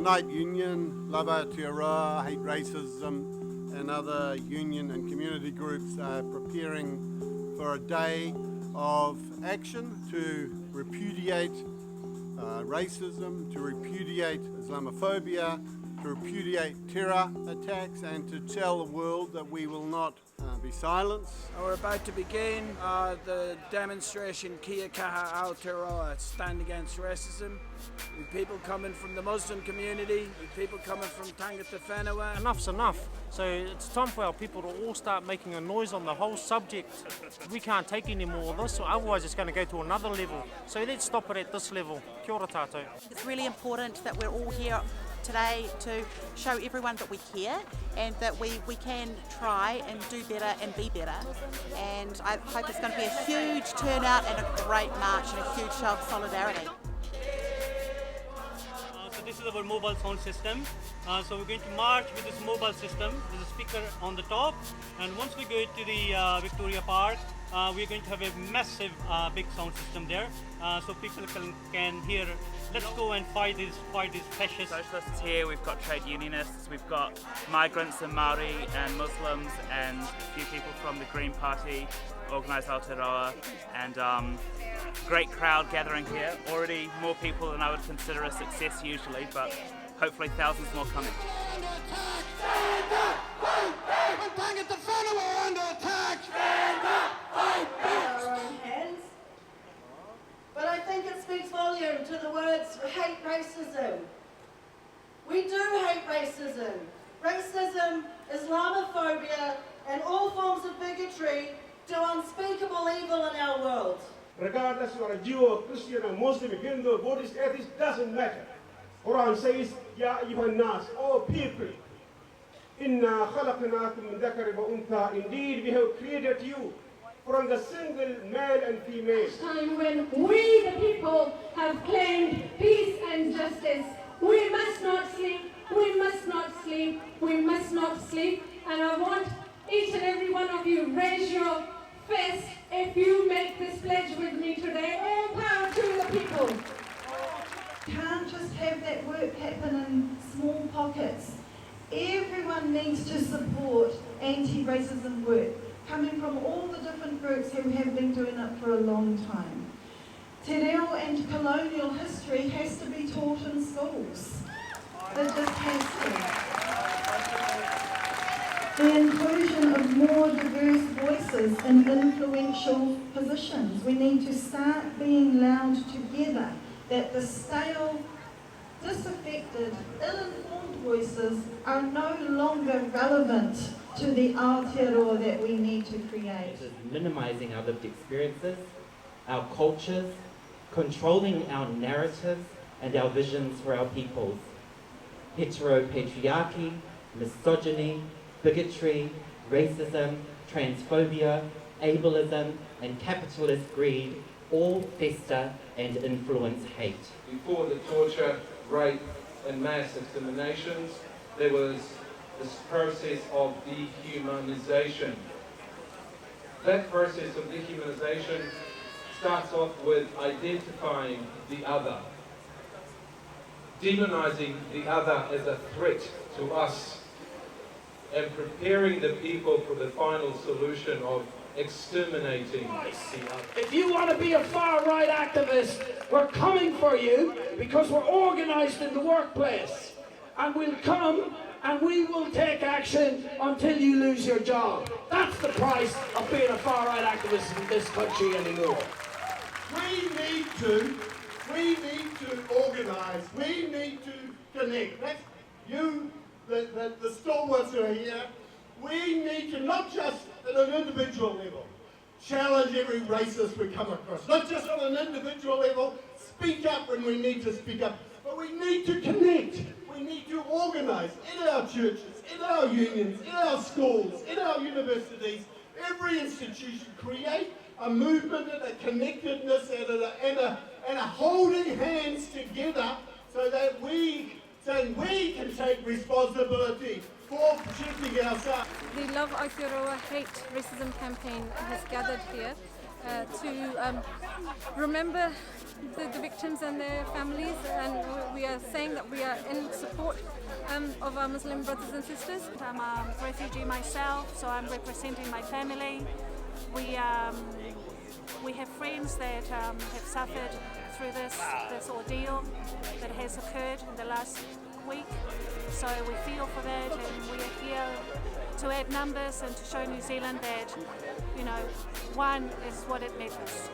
Tonight Union, Love Aotearoa Hate Racism and other union and community groups are preparing for a day of action to repudiate racism, to repudiate Islamophobia, to repudiate terror attacks, and to tell the world that we will not be silenced. We're about to begin the demonstration Kia Kaha Aotearoa, Stand Against Racism. With people coming from the Muslim community, with people coming from Tangata Whenua. Enough's enough. So it's time for our people to all start making a noise on the whole subject. We can't take any more of this, otherwise it's going to go to another level. So let's stop it at this level. Kia ora tātou. It's really important that we're all here today to show everyone that we care and that we can try and do better and be better. And I hope it's going to be a huge turnout and a great march and a huge show of solidarity. So this is our mobile sound system. So we're going to march with this mobile system. There's a speaker on the top, and once we go to the Victoria Park, we're going to have a massive big sound system there, so people can hear. Let's go and fight these fascists. Socialists here, we've got trade unionists, we've got migrants and Māori and Muslims and a few people from the Green Party, organised Aotearoa, and great crowd gathering here. Already more people than I would consider a success usually, but hopefully thousands more coming. But I think it speaks volume to the words hate racism. We do hate racism. Racism, Islamophobia, and all forms of bigotry do unspeakable evil in our world. Regardless of a Jew or Christian or Muslim, Hindu, Buddhist, atheist, doesn't matter. Quran says, Ya ayyuhan nas, all people. Inna khalaqnakum min dhakari wa untha. Indeed, we have created you from the single male and female. Time when we, the people, have claimed peace and justice. We must not sleep, we must not sleep, we must not sleep. And I want each and every one of you, raise your fist if you make this pledge with me today. All power to the people. Can't just have that work happen in small pockets. Everyone needs to support anti-racism work, coming from all the different groups who have been doing it for a long time. Te reo and colonial history has to be taught in schools. It just has to. The inclusion of more diverse voices in influential positions. We need to start being loud together, that the stale, disaffected, ill-informed voices are no longer relevant to the Aotearoa that we need to create. Minimizing our lived experiences, our cultures, controlling our narratives and our visions for our peoples. Heteropatriarchy, misogyny, bigotry, racism, transphobia, ableism and capitalist greed all fester and influence hate. Before the torture, rape and mass exterminations, there was this process of dehumanization. That process of dehumanization starts off with identifying the other, demonizing the other as a threat to us, and preparing the people for the final solution of exterminating the other. If you want to be a far-right activist, we're coming for you because we're organized in the workplace. And we'll come and we will take action until you lose your job. That's the price of being a far-right activist in this country anymore. We need to organize. We need to connect. That's you, the stalwarts who are here. We need to, not just at an individual level, challenge every racist we come across. Not just on an individual level, speak up when we need to speak up. But we need to connect. We need to organize in our churches, in our unions, in our schools, in our universities, every institution, create a movement and a connectedness and a holding hands together so that we can take responsibility for protecting ourselves. The Love Aotearoa Hate Racism campaign has gathered here to remember the victims and their families, and we are saying that we are in support of our Muslim brothers and sisters. I'm a refugee myself, so I'm representing my family. We have friends that have suffered through this ordeal that has occurred in the last week. So we feel for that, and we are here to add numbers and to show New Zealand that, you know, one is what it matters.